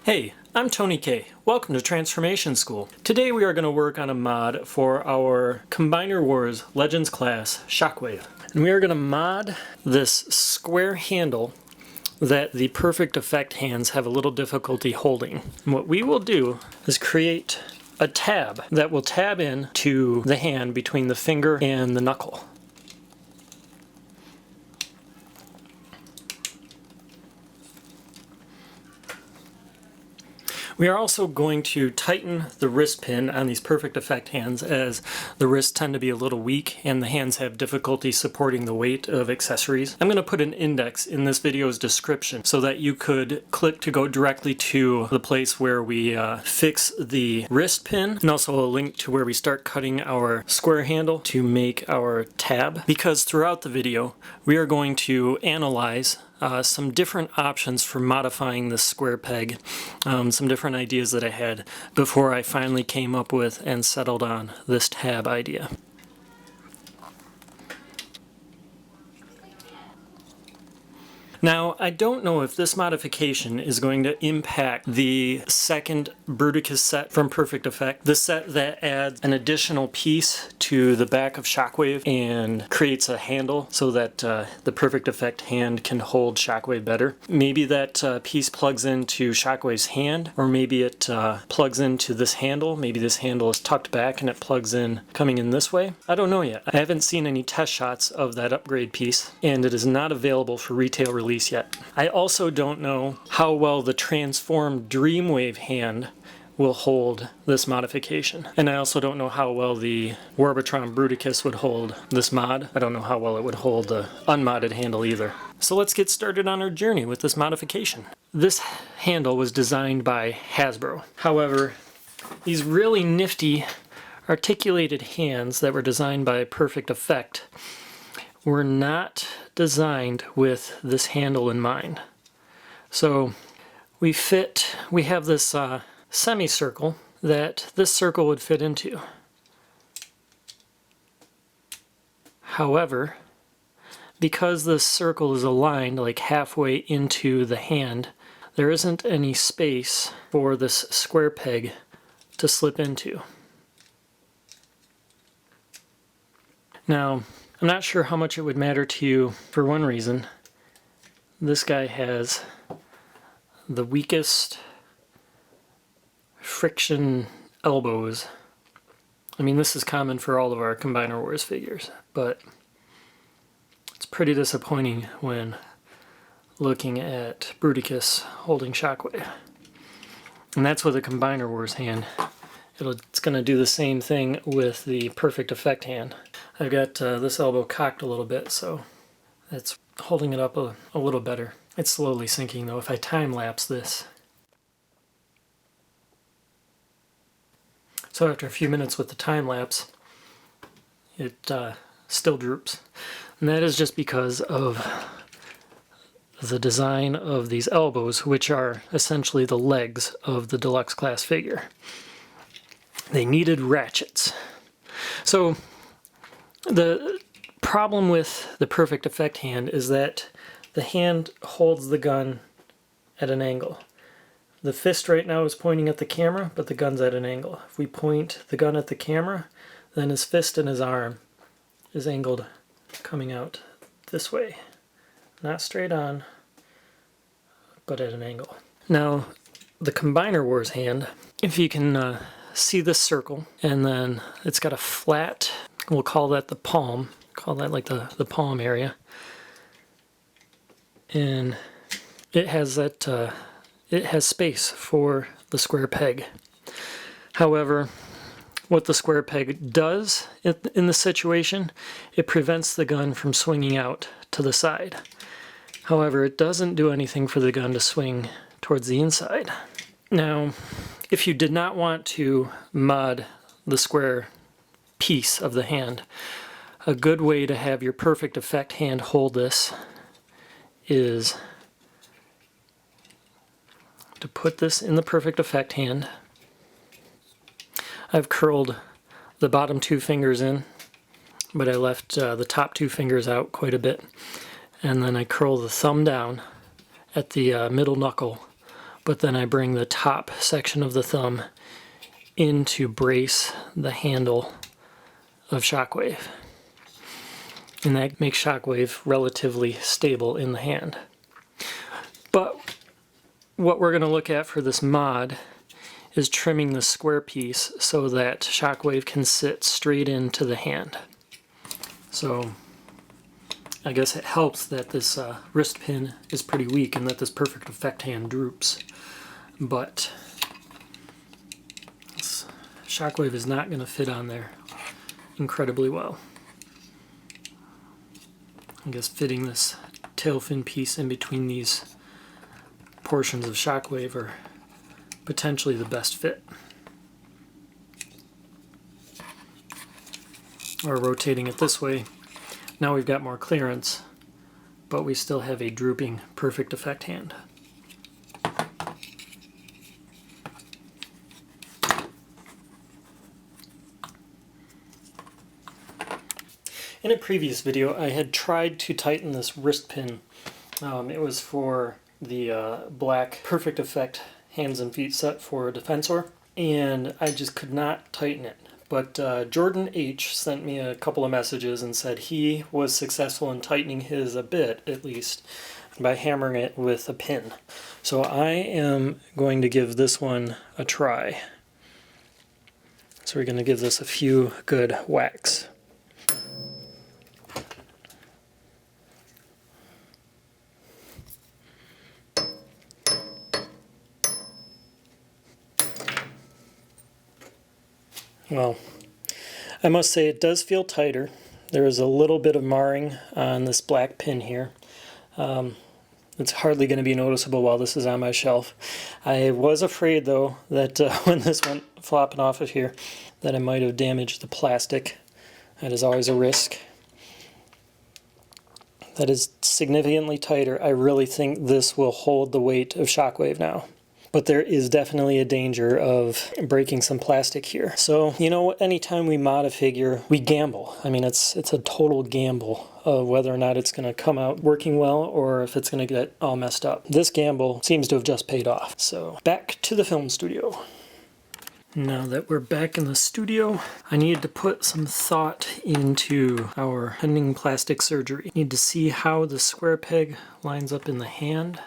Hey, I'm Tony K. Welcome to Transformation School. Today we are going to work on a mod for our Combiner Wars Legends class, Shockwave. And we are going to mod this square handle that the perfect effect hands have a little difficulty holding. And what we will do is create a tab that will tab in to the hand between the finger and the knuckle. We are also going to tighten the wrist pin on these perfect effect hands, as the wrists tend to be a little weak and the hands have difficulty supporting the weight of accessories. I'm going to put an index in this video's description so that you could click to go directly to the place where we fix the wrist pin, and also a link to where we start cutting our square handle to make our tab, because throughout the video we are going to analyze some different options for modifying this square peg, some different ideas that I had before I finally came up with and settled on this tab idea. Now, I don't know if this modification is going to impact the second Bruticus set from Perfect Effect, the set that adds an additional piece to the back of Shockwave and creates a handle so that the Perfect Effect hand can hold Shockwave better. Maybe that piece plugs into Shockwave's hand, or maybe it plugs into this handle. Maybe this handle is tucked back and it plugs in coming in this way. I don't know yet. I haven't seen any test shots of that upgrade piece, and it is not available for retail release yet. I also don't know how well the transformed Dreamwave hand will hold this modification. And I also don't know how well the Warbitron Bruticus would hold this mod. I don't know how well it would hold the unmodded handle either. So let's get started on our journey with this modification. This handle was designed by Hasbro. However, these really nifty articulated hands that were designed by Perfect Effect were not designed with this handle in mind. So we have this semicircle that this circle would fit into. However, because this circle is aligned like halfway into the hand, there isn't any space for this square peg to slip into. Now, I'm not sure how much it would matter to you for one reason. This guy has the weakest friction elbows. I mean, this is common for all of our Combiner Wars figures, but it's pretty disappointing when looking at Bruticus holding Shockwave. And that's with a Combiner Wars hand. It's going to do the same thing with the Perfect Effect hand. I've got this elbow cocked a little bit, so it's holding it up a little better. It's slowly sinking though if I time-lapse this. So after a few minutes with the time-lapse, it still droops. And that is just because of the design of these elbows, which are essentially the legs of the deluxe class figure. They needed ratchets. So the problem with the Perfect Effect hand is that the hand holds the gun at an angle. The fist right now is pointing at the camera, but the gun's at an angle. If we point the gun at the camera, then his fist and his arm is angled coming out this way. Not straight on, but at an angle. Now, the Combiner Wars hand, if you can see this circle, and then it's got a flat, we'll call that the palm, call that like the palm area, and it has that it has space for the square peg. However, what the square peg does in this situation, it prevents the gun from swinging out to the side. However, it doesn't do anything for the gun to swing towards the inside. Now, if you did not want to mod the square piece of the hand, a good way to have your Perfect Effect hand hold this is to put this in the Perfect Effect hand. I've curled the bottom two fingers in, but I left the top two fingers out quite a bit. And then I curl the thumb down at the middle knuckle but then I bring the top section of the thumb in to brace the handle of Shockwave. And that makes Shockwave relatively stable in the hand. But what we're going to look at for this mod is trimming the square piece so that Shockwave can sit straight into the hand. So I guess it helps that this wrist pin is pretty weak and that this Perfect Effect hand droops. But this Shockwave is not going to fit on there incredibly well. I guess fitting this tail fin piece in between these portions of Shockwave are potentially the best fit. Or rotating it this way, now we've got more clearance, but we still have a drooping Perfect Effect hand. In a previous video, I had tried to tighten this wrist pin. It was for the black Perfect Effect hands and feet set for Defensor, and I just could not tighten it. But Jordan H. sent me a couple of messages and said he was successful in tightening his a bit, at least, by hammering it with a pin. So I am going to give this one a try. So we're going to give this a few good whacks. Well, I must say it does feel tighter. There is a little bit of marring on this black pin here. It's hardly going to be noticeable while this is on my shelf. I was afraid, though, that when this went flopping off of here, that I might have damaged the plastic. That is always a risk. That is significantly tighter. I really think this will hold the weight of Shockwave now. But there is definitely a danger of breaking some plastic here. So, you know, anytime we mod a figure, we gamble. I mean, it's a total gamble of whether or not it's going to come out working well or if it's going to get all messed up. This gamble seems to have just paid off. So, back to the film studio. Now that we're back in the studio, I needed to put some thought into our pending plastic surgery. Need to see how the square peg lines up in the hand.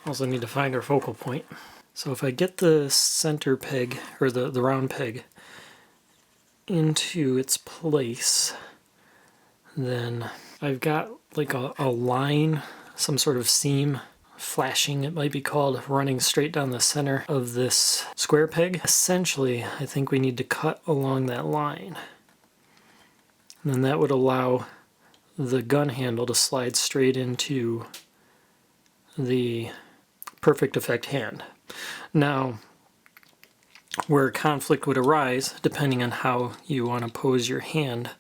Also need to find our focal point. So if I get the center peg, or the round peg, into its place, then I've got like a line, some sort of seam, flashing it might be called, running straight down the center of this square peg. Essentially, I think we need to cut along that line. And then that would allow the gun handle to slide straight into the Perfect Effect hand. Now, where conflict would arise, depending on how you want to pose your hand,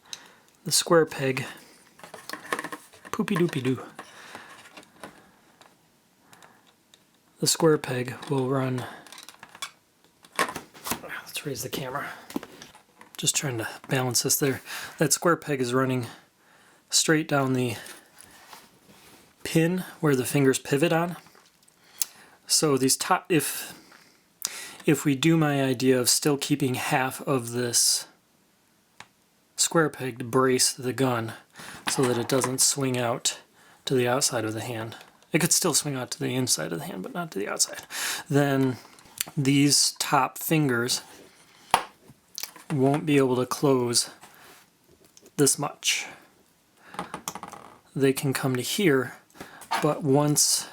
the square peg, poopy doopy doo, the square peg will run, let's raise the camera, just trying to balance this there. That square peg is running straight down the pin where the fingers pivot on. So these top, if we do my idea of still keeping half of this square peg to brace the gun so that it doesn't swing out to the outside of the hand. It could still swing out to the inside of the hand, but not to the outside. Then these top fingers won't be able to close this much. They can come to here, but once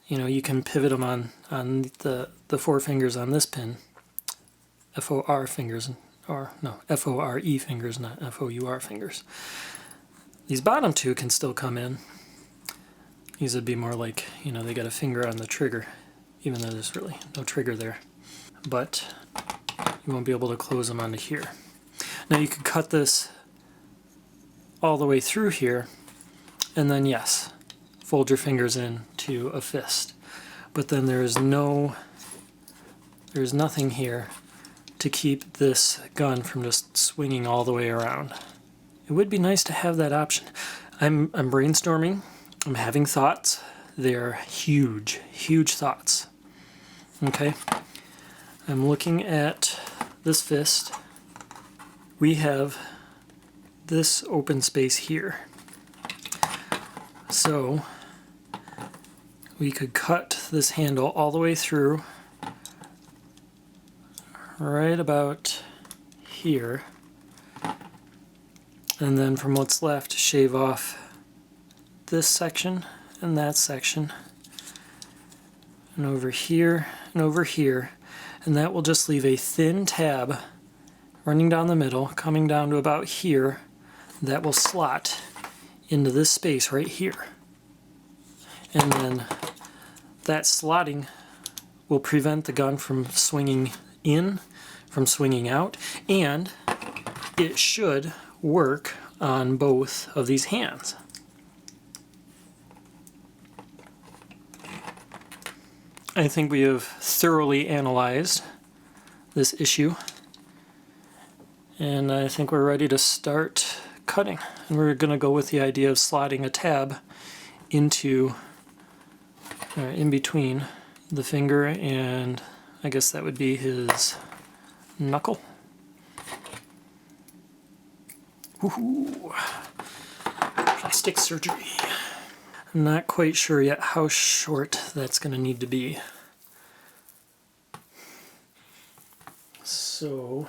you can pivot them on the four fingers on this pin, F-O-R fingers, or no, F-O-R-E fingers, not F-O-U-R fingers. These bottom two can still come in. These would be more like, they got a finger on the trigger, even though there's really no trigger there. But you won't be able to close them onto here. Now you could cut this all the way through here, and then yes, fold your fingers in to a fist. But then there's nothing here to keep this gun from just swinging all the way around. It would be nice to have that option. I'm brainstorming, I'm having thoughts, they're huge, huge thoughts. Okay, I'm looking at this fist. We have this open space here. So we could cut this handle all the way through, right about here, and then from what's left, shave off this section and that section, and over here and over here, and that will just leave a thin tab running down the middle, coming down to about here, that will slot into this space right here. And then that slotting will prevent the gun from swinging in, from swinging out, and it should work on both of these hands. I think we have thoroughly analyzed this issue, and I think we're ready to start cutting. And we're going to go with the idea of slotting a tab into, in between the finger and I guess that would be his knuckle. Woohoo! Plastic surgery. I'm not quite sure yet how short that's going to need to be. So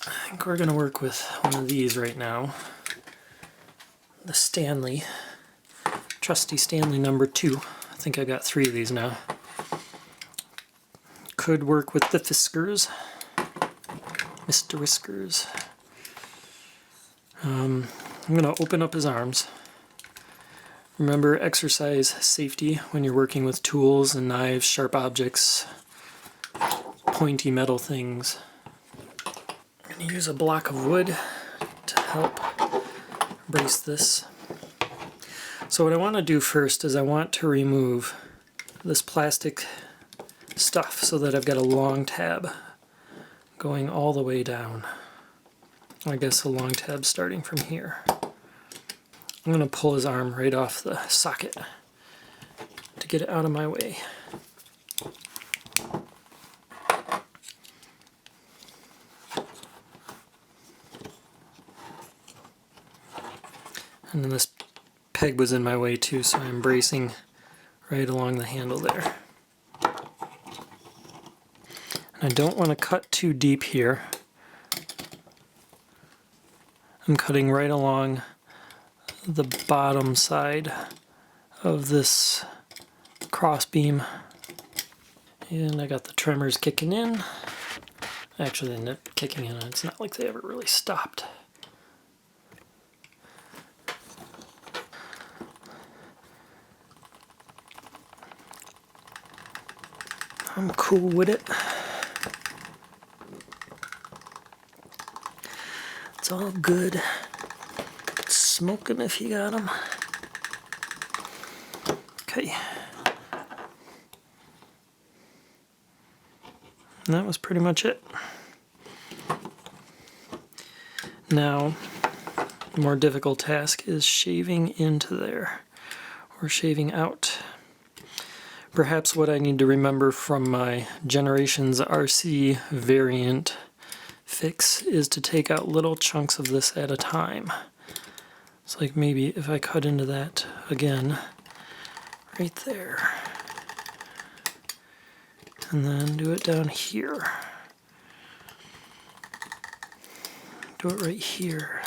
I think we're going to work with one of these right now. The Stanley. Trusty Stanley number 2. I think I got 3 of these now. Could work with the Fiskars. Mr. Whiskers. I'm going to open up his arms. Remember, exercise safety when you're working with tools and knives, sharp objects, pointy metal things. I'm going to use a block of wood to help brace this. So what I want to do first is I want to remove this plastic stuff so that I've got a long tab going all the way down. I guess a long tab starting from here. I'm going to pull his arm right off the socket to get it out of my way. And then this peg was in my way too, so I'm bracing right along the handle there. And I don't want to cut too deep here. I'm cutting right along the bottom side of this cross beam. And I got the tremors kicking in. Actually, they're not kicking in. It's not like they ever really stopped. I'm cool with it. It's all good. Smoking if you got them. Okay. And that was pretty much it. Now, the more difficult task is shaving into there, or shaving out. Perhaps what I need to remember from my Generations RC variant fix is to take out little chunks of this at a time. It's like maybe if I cut into that again, right there, and then do it down here. Do it right here.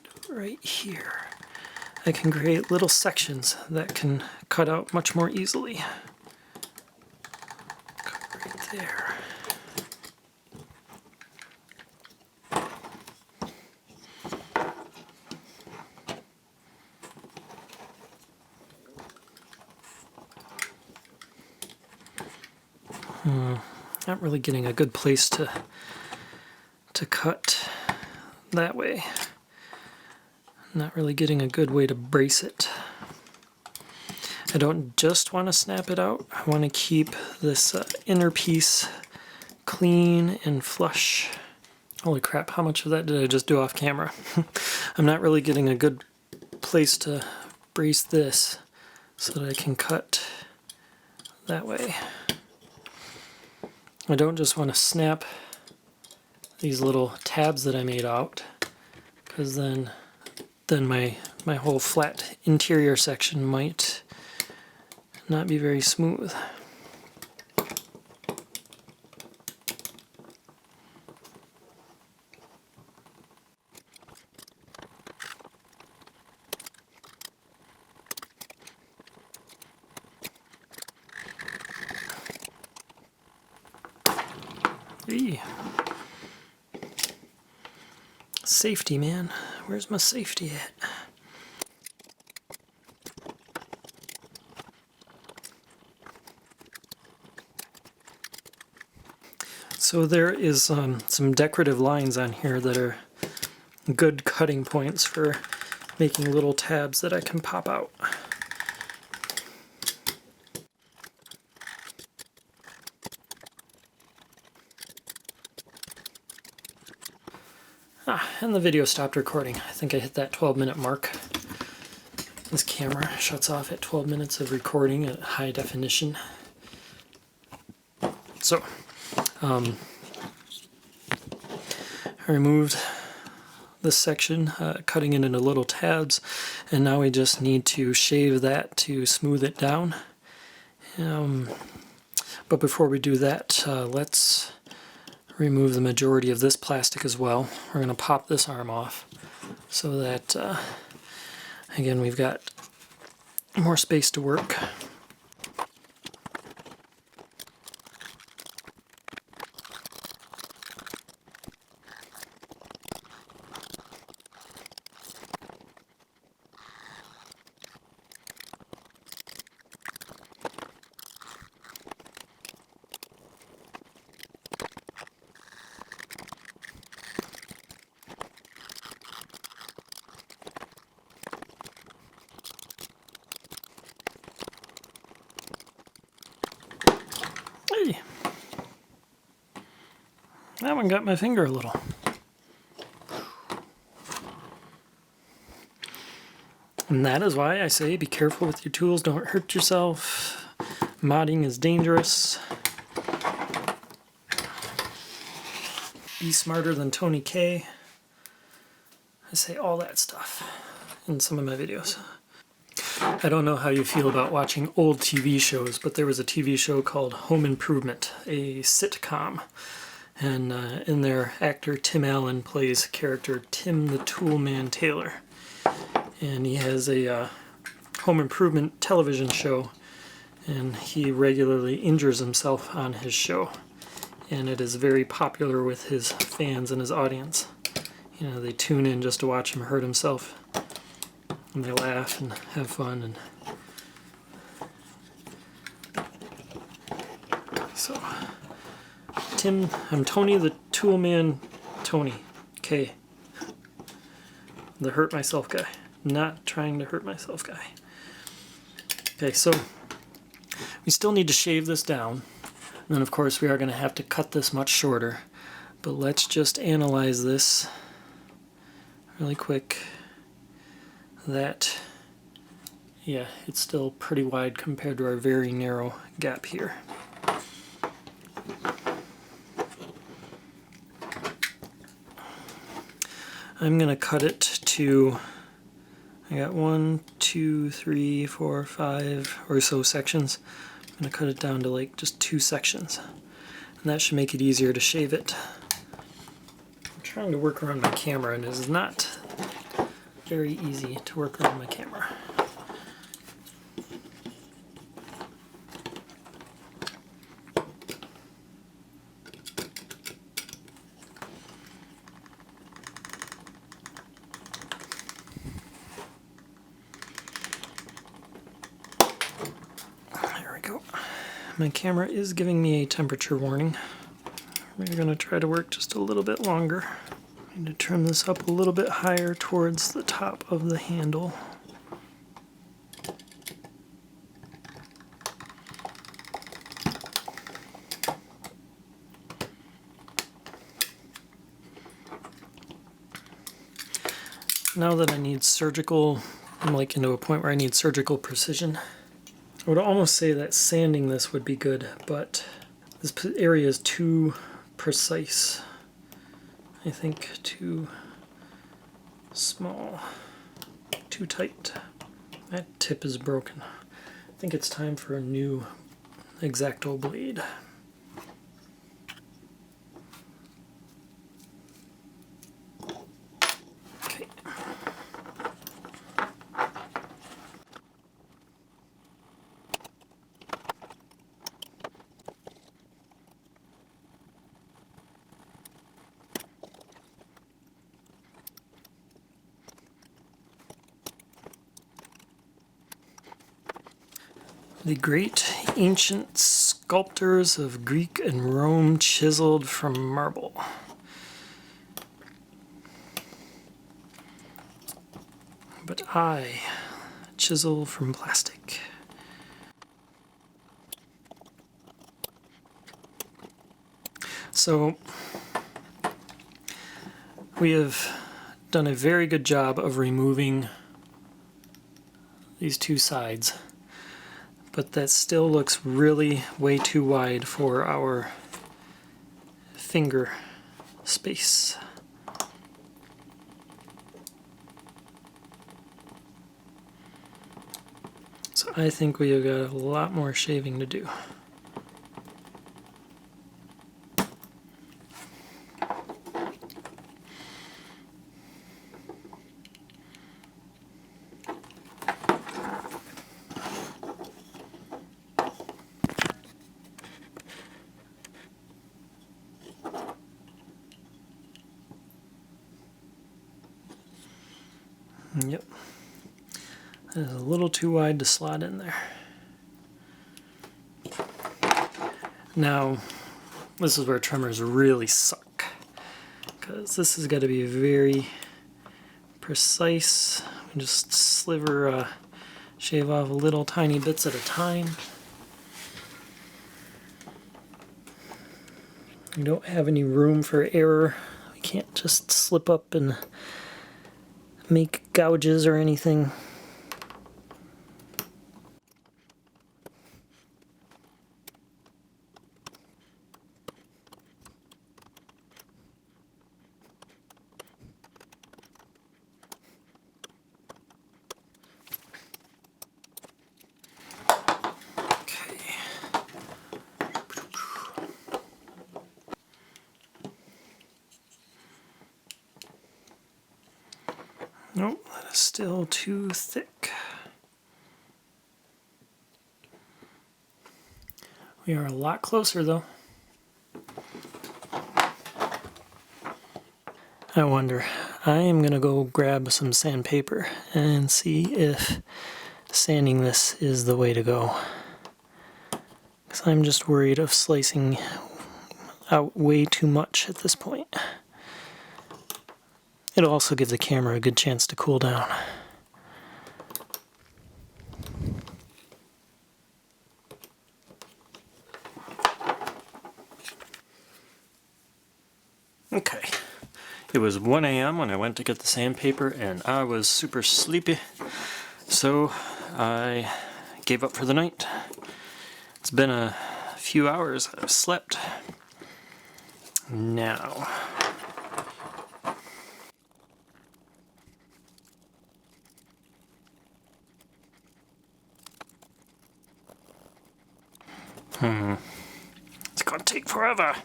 Do it right here. I can create little sections that can cut out much more easily. Cut right there. Not really getting a good place to cut that way. Not really getting a good way to brace it. I don't just want to snap it out. I want to keep this inner piece clean and flush. Holy crap, how much of that did I just do off camera? I'm not really getting a good place to brace this so that I can cut that way. I don't just want to snap these little tabs that I made out, because then my whole flat interior section might not be very smooth. Eee. Safety, man. Where's my safety at? So there is some decorative lines on here that are good cutting points for making little tabs that I can pop out. And the video stopped recording. I think I hit that 12-minute mark. This camera shuts off at 12 minutes of recording at high definition. So, I removed this section, cutting it into little tabs, and now we just need to shave that to smooth it down. But before we do that, let's remove the majority of this plastic as well. We're going to pop this arm off so that, again, we've got more space to work. Hey, that one got my finger a little. And that is why I say be careful with your tools, don't hurt yourself. Modding is dangerous. Be smarter than Tony K. I say all that stuff in some of my videos. I don't know how you feel about watching old TV shows, but there was a TV show called Home Improvement, a sitcom. And in there, actor Tim Allen plays character Tim the Toolman Taylor. And he has a home improvement television show, and he regularly injures himself on his show. And it is very popular with his fans and his audience. You know, they tune in just to watch him hurt himself. And they laugh and have fun. And so, I'm Tony the Toolman Tony K. The hurt myself guy. Not trying to hurt myself guy. Okay, so we still need to shave this down. And then of course we are going to have to cut this much shorter. But let's just analyze this really quick. That, yeah, it's still pretty wide compared to our very narrow gap here. I'm going to cut it to, I got 1, 2, 3, 4, 5 or so sections. I'm going to cut it down to like just 2 sections. And that should make it easier to shave it. I'm trying to work around my camera, and it is not very easy to work around my camera. There we go. My camera is giving me a temperature warning. We're going to try to work just a little bit longer. I need to turn this up a little bit higher towards the top of the handle. Now that I need surgical, I'm like into a point where I need surgical precision. I would almost say that sanding this would be good, but this area is too precise. I think too small, too tight. That tip is broken. I think it's time for a new X-Acto blade. Okay. The great ancient sculptors of Greek and Rome chiseled from marble. But I chisel from plastic. So we have done a very good job of removing these two sides, but that still looks really way too wide for our finger space. So I think we have got a lot more shaving to do. Yep. That is a little too wide to slot in there. Now, this is where trimmers really suck, because this has got to be very precise. We just sliver, shave off little tiny bits at a time. We don't have any room for error. We can't just slip up and make gouges or anything. Nope, that is still too thick. We are a lot closer though. I wonder, I am gonna go grab some sandpaper and see if sanding this is the way to go. Because I'm just worried of slicing out way too much at this point. It'll also give the camera a good chance to cool down. Okay, it was 1 a.m. when I went to get the sandpaper and I was super sleepy, so I gave up for the night. It's been a few hours I've slept. Now, it's gonna take forever.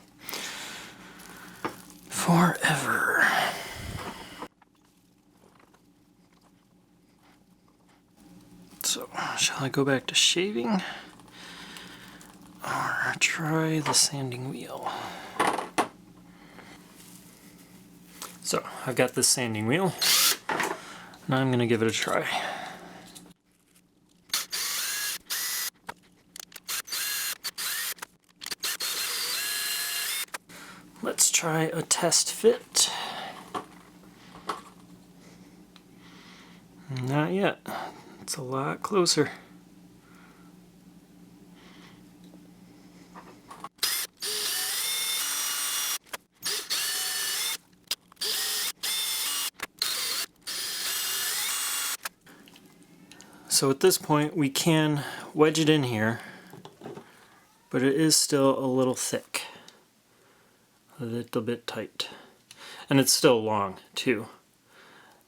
Forever. So, shall I go back to shaving? Or try the sanding wheel? So, I've got this sanding wheel. Now I'm gonna give it a try. Let's try a test fit. Not yet. It's a lot closer. So at this point we can wedge it in here, but it is still a little thick, a little bit tight, and it's still long too.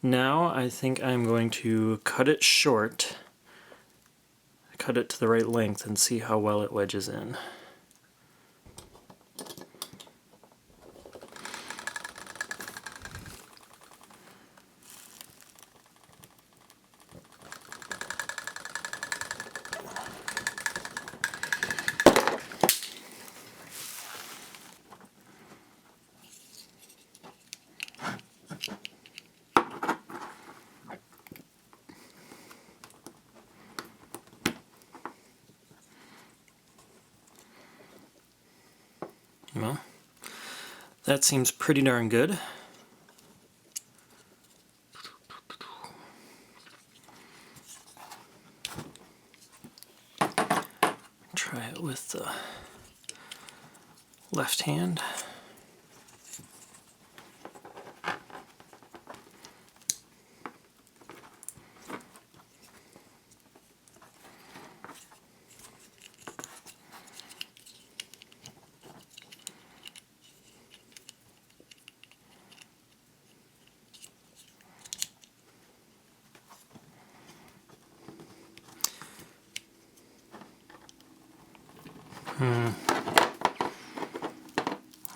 Now I think I'm going to cut it short, cut it to the right length, and see how well it wedges in. Well, that seems pretty darn good. Try it with the left hand.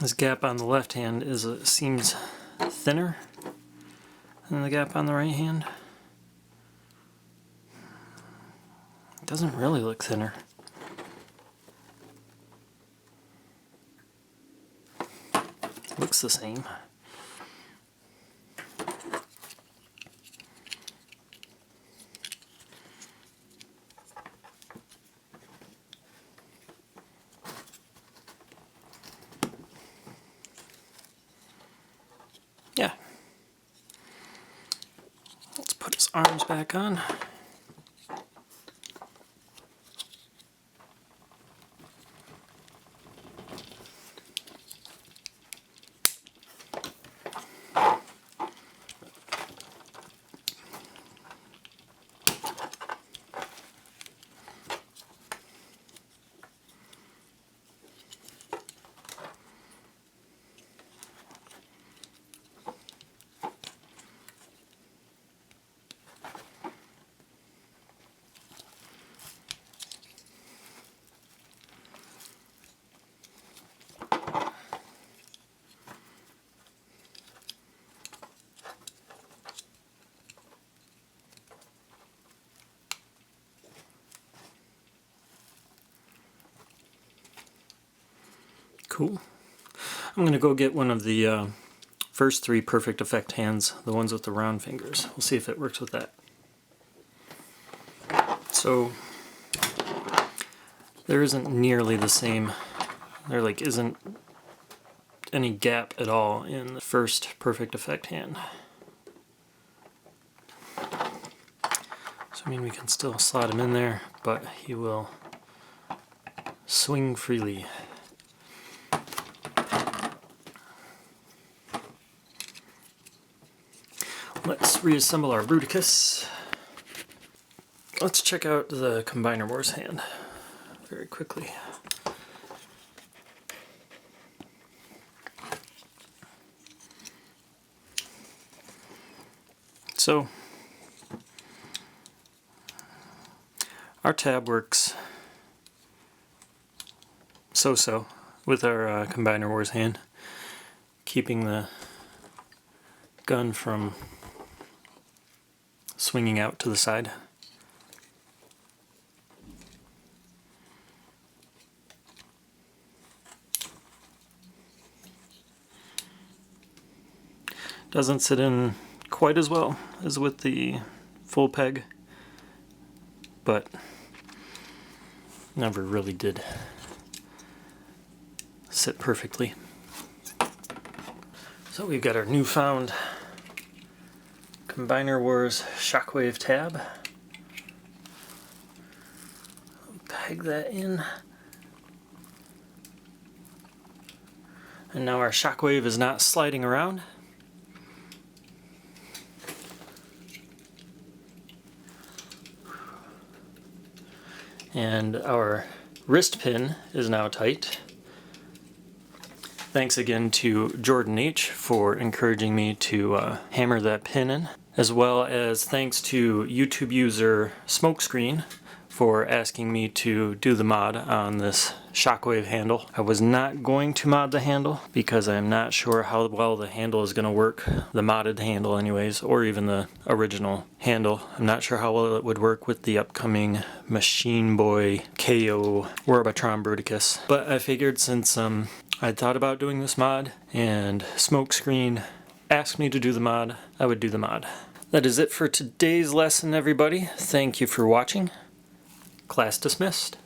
This gap on the left hand seems thinner than the gap on the right hand. It doesn't really look thinner. It looks the same. Yeah. Let's put his arms back on. Cool. I'm going to go get one of the first 3 Perfect Effect hands, the ones with the round fingers. We'll see if it works with that. So there isn't nearly the same, there isn't any gap at all in the first Perfect Effect hand. So I mean we can still slot him in there, but he will swing freely. Let's reassemble our Bruticus. Let's check out the Combiner Wars hand very quickly. So, our tab works so-so with our Combiner Wars hand, keeping the gun from swinging out to the side. Doesn't sit in quite as well as with the full peg, but never really did sit perfectly. So we've got our newfound Combiner Wars Shockwave tab. Peg that in. And now our Shockwave is not sliding around. And our wrist pin is now tight. Thanks again to Jordan H. for encouraging me to hammer that pin in, as well as thanks to YouTube user Smokescreen for asking me to do the mod on this Shockwave handle. I was not going to mod the handle because I'm not sure how well the handle is going to work, the modded handle anyways, or even the original handle. I'm not sure how well it would work with the upcoming Machine Boy KO Orbitron Bruticus. But I figured since I'd thought about doing this mod and Smokescreen asked me to do the mod, I would do the mod. That is it for today's lesson, everybody. Thank you for watching. Class dismissed.